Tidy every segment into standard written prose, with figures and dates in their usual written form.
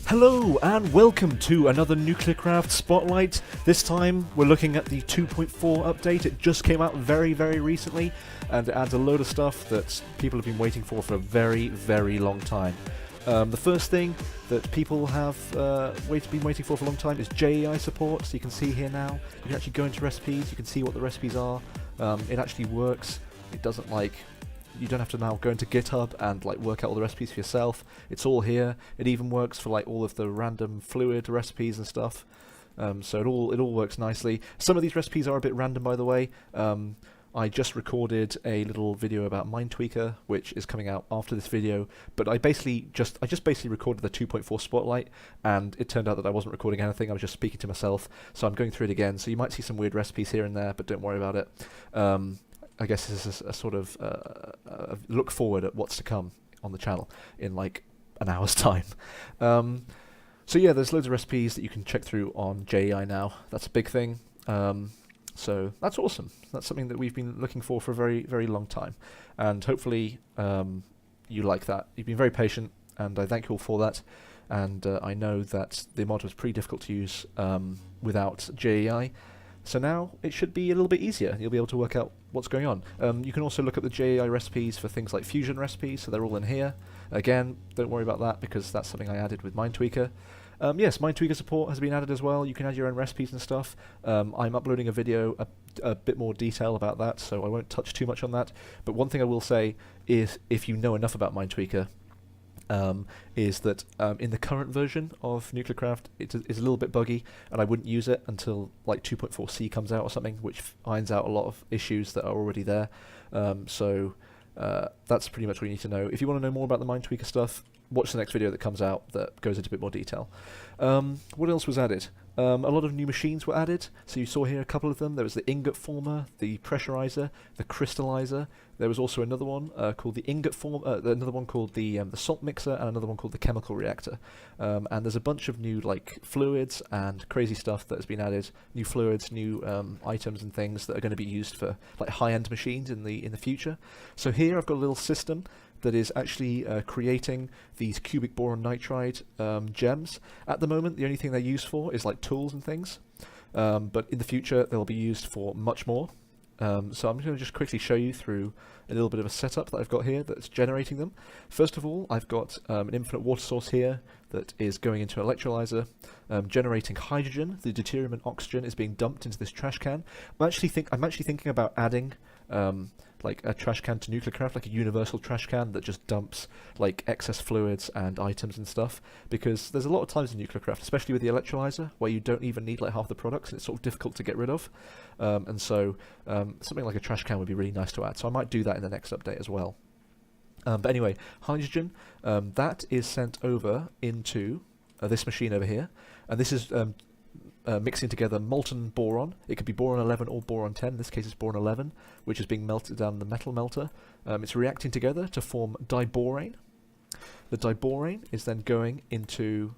Hello and welcome to another NuclearCraft Spotlight. This time we're looking at the 2.4 update. It just came out very recently and it adds a load of stuff that people have been waiting for a very long time. The first thing that people have been waiting for a long time is JEI support. So you can see here now, you can actually go into recipes, you can see what the recipes are. It actually works. It doesn't you don't have to now go into GitHub and work out all the recipes for yourself. It's all here. It even works for all of the random fluid recipes and stuff. So it all works nicely. Some of these recipes are a bit random, by the way. I just recorded a little video about MineTweaker, which is coming out after this video. But I just basically recorded the 2.4 Spotlight, and it turned out that I wasn't recording anything. I was just speaking to myself. So I'm going through it again. So you might see some weird recipes here and there, but don't worry about it. I guess this is a sort of a look forward at what's to come on the channel in an hour's time. So yeah, there's loads of recipes that you can check through on JEI now. That's a big thing. So that's awesome. That's something that we've been looking for a very long time. And hopefully you like that. You've been very patient, and I thank you all for that. And I know that the mod was pretty difficult to use without JEI. So now it should be a little bit easier. You'll be able to work out what's going on. You can also look at the JEI recipes for things like fusion recipes, so they're all in here. Again, don't worry about that because that's something I added with MineTweaker. Yes, MineTweaker support has been added as well. You can add your own recipes and stuff. I'm uploading a video, a bit more detail about that, so I won't touch too much on that. But one thing I will say is, if you know enough about MineTweaker, is that in the current version of NuclearCraft it is a little bit buggy, and I wouldn't use it until 2.4c comes out or something, which irons out a lot of issues that are already there. So that's pretty much what you need to know. If you want to know more about the MineTweaker stuff, watch the next video that comes out that goes into a bit more detail. What else was added? A lot of new machines were added. So you saw here a couple of them. There was the Ingot former, the pressurizer, the crystallizer. There was also another one called the Ingot former, another one called the salt mixer, and another one called the chemical reactor. And there's a bunch of new fluids and crazy stuff that has been added. New fluids, new items and things that are going to be used for high-end machines in the future. So here I've got a little system that is actually creating these cubic boron nitride gems. At the moment, the only thing they're used for is tools and things, but in the future they'll be used for much more. So I'm going to just quickly show you through a little bit of a setup that I've got here that's generating them. First of all, I've got an infinite water source here that is going into an electrolyzer, generating hydrogen. The deuterium and oxygen is being dumped into this trash can. I'm actually thinking about adding a trash can to NuclearCraft, a universal trash can that just dumps excess fluids and items and stuff, because there's a lot of times in NuclearCraft, especially with the electrolyzer, where you don't even need half the products and it's sort of difficult to get rid of. And so something like a trash can would be really nice to add. So I might do that in the next update as well. But anyway, hydrogen, that is sent over into this machine over here, and this is mixing together molten boron. It could be boron 11 or boron 10. In this case it's boron 11, which is being melted down in the metal melter. It's reacting together to form diborane. The diborane is then going into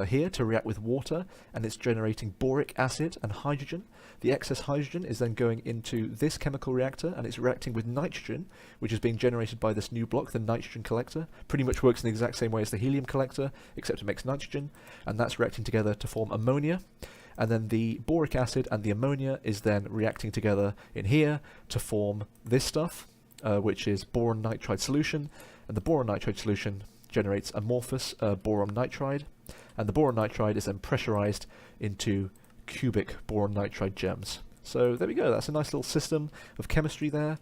here to react with water, and it's generating boric acid and hydrogen. The excess hydrogen is then going into this chemical reactor, and it's reacting with nitrogen, which is being generated by this new block, the nitrogen collector. Pretty much works in the exact same way as the helium collector, except it makes nitrogen, and that's reacting together to form ammonia. And then the boric acid and the ammonia is then reacting together in here to form this stuff, which is boron nitride solution. And the boron nitride solution generates amorphous boron nitride, and the boron nitride is then pressurized into cubic boron nitride gems. So there we go. That's a nice little system of chemistry there.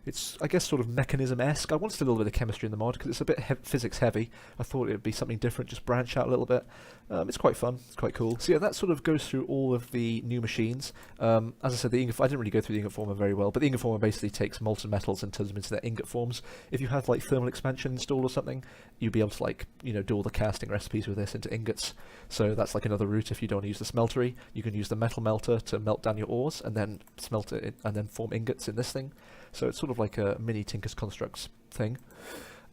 It's, I guess, sort of mechanism-esque. I wanted a little bit of chemistry in the mod because it's a bit physics heavy. I thought it would be something different, just branch out a little bit. It's quite fun. It's quite cool. So yeah, that sort of goes through all of the new machines. As I said, I didn't really go through the Ingot former very well, but the Ingot former basically takes molten metals and turns them into their ingot forms. If you have thermal expansion installed or something, you'd be able to do all the casting recipes with this into ingots. So that's another route. If you don't want to use the smeltery, you can use the metal melter to melt down your ores and then smelt it and then form ingots in this thing. So it's sort of like a mini Tinker's Constructs thing.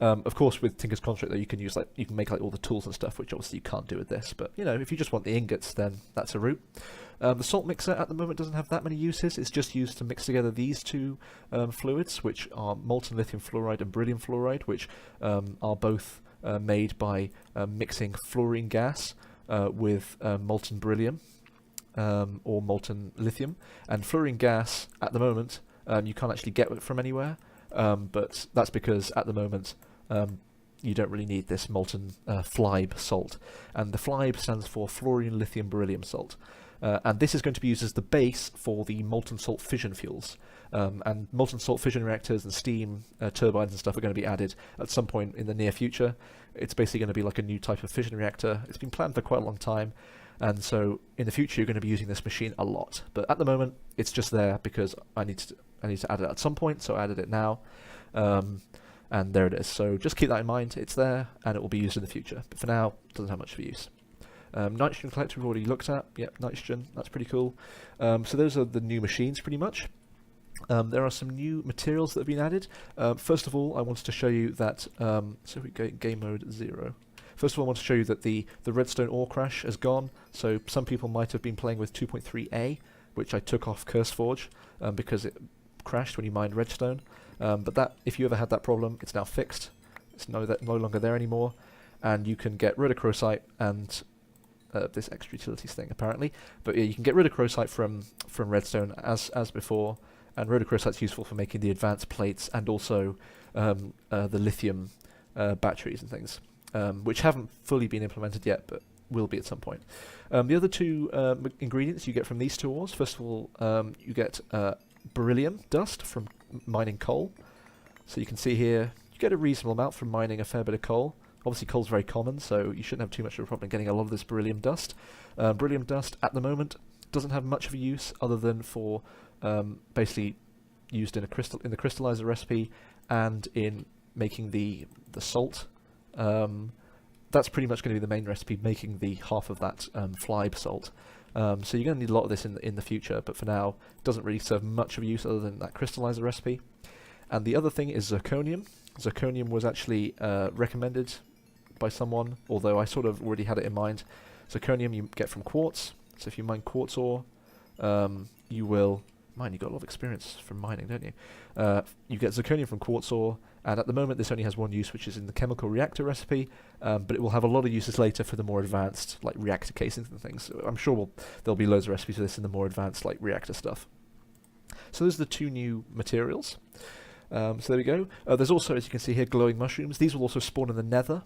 Of course, with Tinker's Construct, though, you can use you can make all the tools and stuff, which obviously you can't do with this. But if you just want the ingots, then that's a route. The salt mixer at the moment doesn't have that many uses. It's just used to mix together these two fluids, which are molten lithium fluoride and beryllium fluoride, which are both made by mixing fluorine gas with molten beryllium or molten lithium. And fluorine gas, at the moment, you can't actually get it from anywhere, but that's because at the moment you don't really need this molten FLIBE salt. And the FLIBE stands for fluorine lithium beryllium salt. And this is going to be used as the base for the molten salt fission fuels. And molten salt fission reactors and steam turbines and stuff are going to be added at some point in the near future. It's basically going to be like a new type of fission reactor. It's been planned for quite a long time, and so in the future you're going to be using this machine a lot. But at the moment it's just there because I need to add it at some point, so I added it now. And there it is. So just keep that in mind. It's there and it will be used in the future. But for now, it doesn't have much of a use. Nitrogen collector we've already looked at. Yep, nitrogen. That's pretty cool. So those are the new machines pretty much. There are some new materials that have been added. First of all, I wanted to show you that, so we go game mode 0. First of all, I want to show you that the redstone ore crash has gone. So some people might have been playing with 2.3a, which I took off CurseForge because it crashed when you mined redstone. But that, if you ever had that problem, it's now fixed. It's no longer there anymore, and you can get rhodochrosite and this extra utilities thing apparently. But yeah, you can get rhodochrosite from redstone as before. And rhodochrosite's useful for making the advanced plates and also the lithium batteries and things, which haven't fully been implemented yet, but will be at some point. The other two ingredients you get from these two ores, first of all, you get beryllium dust from mining coal. So you can see here, you get a reasonable amount from mining a fair bit of coal. Obviously coal's very common, so you shouldn't have too much of a problem getting a lot of this beryllium dust. Beryllium dust, at the moment, doesn't have much of a use other than for basically used in the crystallizer recipe and in making the salt. That's pretty much going to be the main recipe, making the half of that FLIBE salt. So you're going to need a lot of this in the future, but for now it doesn't really serve much of a use other than that crystallizer recipe. And the other thing is zirconium. Zirconium was actually recommended by someone, although I sort of already had it in mind. Zirconium you get from quartz, so if you mine quartz ore, you will... You've got a lot of experience from mining, don't you? You get zirconium from quartz ore, and at the moment this only has one use, which is in the chemical reactor recipe, but it will have a lot of uses later for the more advanced, like reactor casings and things. So I'm sure there'll be loads of recipes for this in the more advanced, like reactor stuff. So those are the two new materials. So there we go. There's also, as you can see here, glowing mushrooms. These will also spawn in the nether.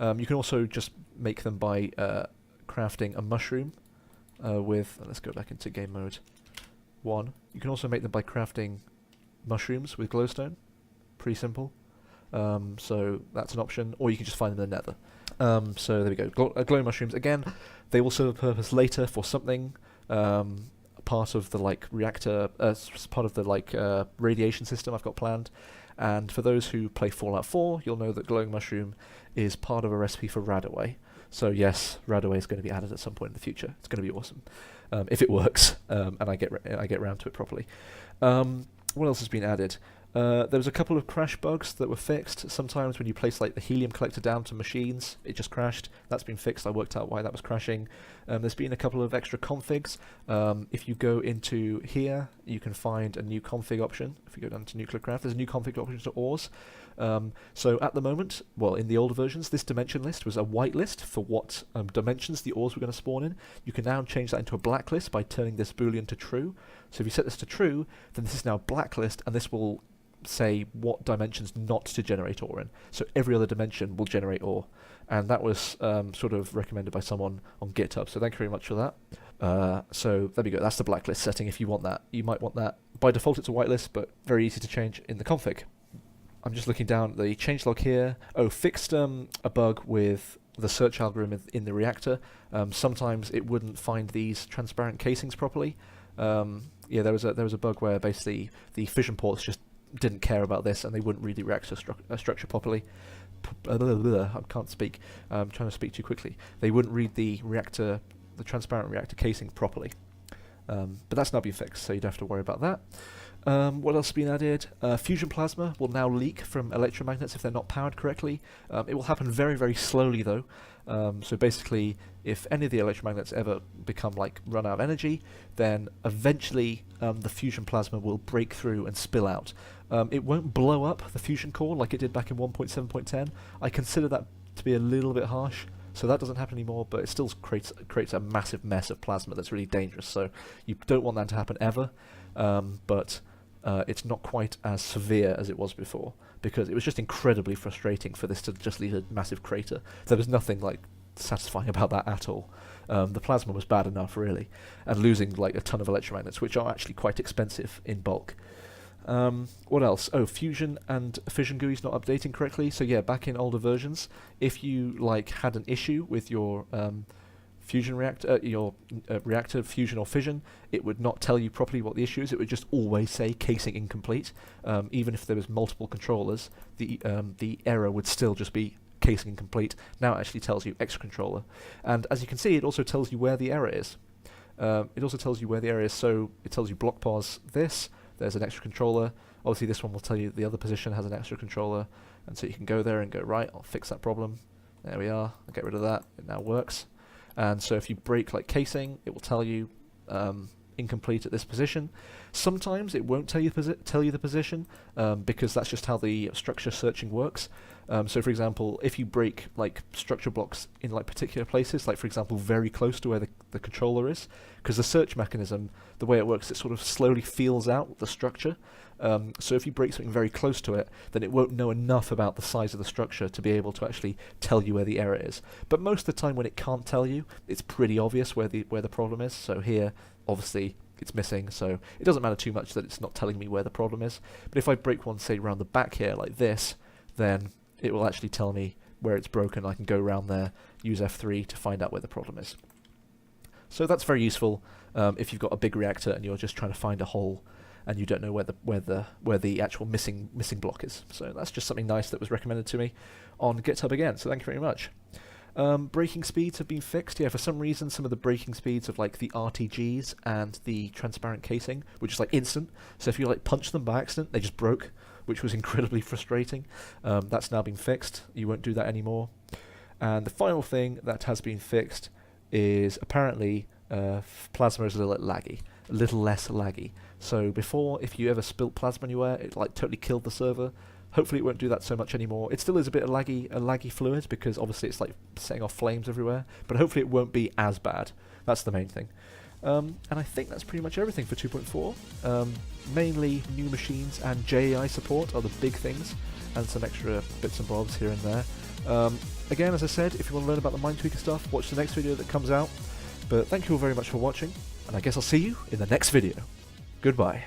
You can also just make them by crafting a mushroom with... let's go back into game mode 1. You can also make them by crafting mushrooms with glowstone. Pretty simple. So that's an option, or you can just find them in the nether. So there we go. Glowing mushrooms, again, they will serve a purpose later for something. Part of the reactor, part of the radiation system I've got planned. And for those who play Fallout 4, you'll know that glowing mushroom is part of a recipe for radaway. So yes, radaway is going to be added at some point in the future. It's going to be awesome if it works, and I get around to it properly. What else has been added? There was a couple of crash bugs that were fixed. Sometimes when you place the helium collector down to machines, it just crashed. That's been fixed. I worked out why that was crashing. There's been a couple of extra configs. If you go into here, you can find a new config option. If you go down to NuclearCraft, there's a new config option to ores. So at the moment, well, in the older versions, this dimension list was a white list for what dimensions the ores were going to spawn in. You can now change that into a black list by turning this boolean to true. So if you set this to true, then this is now blacklist, and this will say what dimensions not to generate ore in. So every other dimension will generate ore. And that was sort of recommended by someone on GitHub, so thank you very much for that. So there we go, that's the blacklist setting if you want that. You might want that. By default it's a whitelist, but very easy to change in the config. I'm just looking down at the changelog here. Oh, fixed a bug with the search algorithm in the reactor. Sometimes it wouldn't find these transparent casings properly. Yeah, there was a bug where basically the fission ports just didn't care about this and they wouldn't read the reactor structure properly. I can't speak. I'm trying to speak too quickly. They wouldn't read the transparent reactor casing properly. But that's now been fixed, so you don't have to worry about that. What else has been added? Fusion plasma will now leak from electromagnets if they're not powered correctly. It will happen very, very slowly though. So basically, if any of the electromagnets ever become run out of energy, then eventually the fusion plasma will break through and spill out. It won't blow up the fusion core like it did back in 1.7.10. I consider that to be a little bit harsh, so that doesn't happen anymore, but it still creates a massive mess of plasma that's really dangerous, so you don't want that to happen ever, but it's not quite as severe as it was before, because it was just incredibly frustrating for this to just leave a massive crater. There was nothing like satisfying about that at all. The plasma was bad enough, really, and losing like a ton of electromagnets, which are actually quite expensive in bulk. What else? Oh, fusion and fission GUI's not updating correctly. So yeah, back in older versions, if you like had an issue with your fusion reactor, reactor fusion or fission, it would not tell you properly what the issue is. It would just always say casing incomplete. Even if there was multiple controllers, the error would still just be casing incomplete. Now it actually tells you extra controller, and as you can see, it also tells you where the error is. So it tells you block pause this. There's an extra controller. Obviously this one will tell you the other position has an extra controller, and so you can go there and go, right, I'll fix that problem. There we are, I'll get rid of that, it now works. And so if you break like casing, it will tell you incomplete at this position. Sometimes it won't tell you the position, because that's just how the structure searching works. So for example, if you break like structure blocks in like particular places, like for example very close to where the controller is, because the search mechanism, the way it works, it sort of slowly feels out the structure. So if you break something very close to it, then it won't know enough about the size of the structure to be able to actually tell you where the error is. But most of the time when it can't tell you, it's pretty obvious where the problem is. So here, obviously, it's missing, so it doesn't matter too much that it's not telling me where the problem is. But if I break one, say, around the back here, like this, then it will actually tell me where it's broken. I can go around there, use F3 to find out where the problem is. So that's very useful if you've got a big reactor and you're just trying to find a hole and you don't know where the actual missing block is. So that's just something nice that was recommended to me on GitHub again. So thank you very much. Braking speeds have been fixed. Yeah, for some reason, some of the braking speeds of like the RTGs and the transparent casing were just like instant. So if you like punch them by accident, they just broke, which was incredibly frustrating. That's now been fixed. You won't do that anymore. And the final thing that has been fixed is apparently plasma is a little less laggy. So before, if you ever spilt plasma anywhere, it like totally killed the server. Hopefully it won't do that so much anymore. It still is a bit of laggy fluid, because obviously it's like setting off flames everywhere, but hopefully it won't be as bad. That's the main thing. And I think that's pretty much everything for 2.4. Mainly new machines and JEI support are the big things, and some extra bits and bobs here and there. Again, as I said, if you want to learn about the Mindtweaker stuff, watch the next video that comes out. But thank you all very much for watching, and I guess I'll see you in the next video. Goodbye.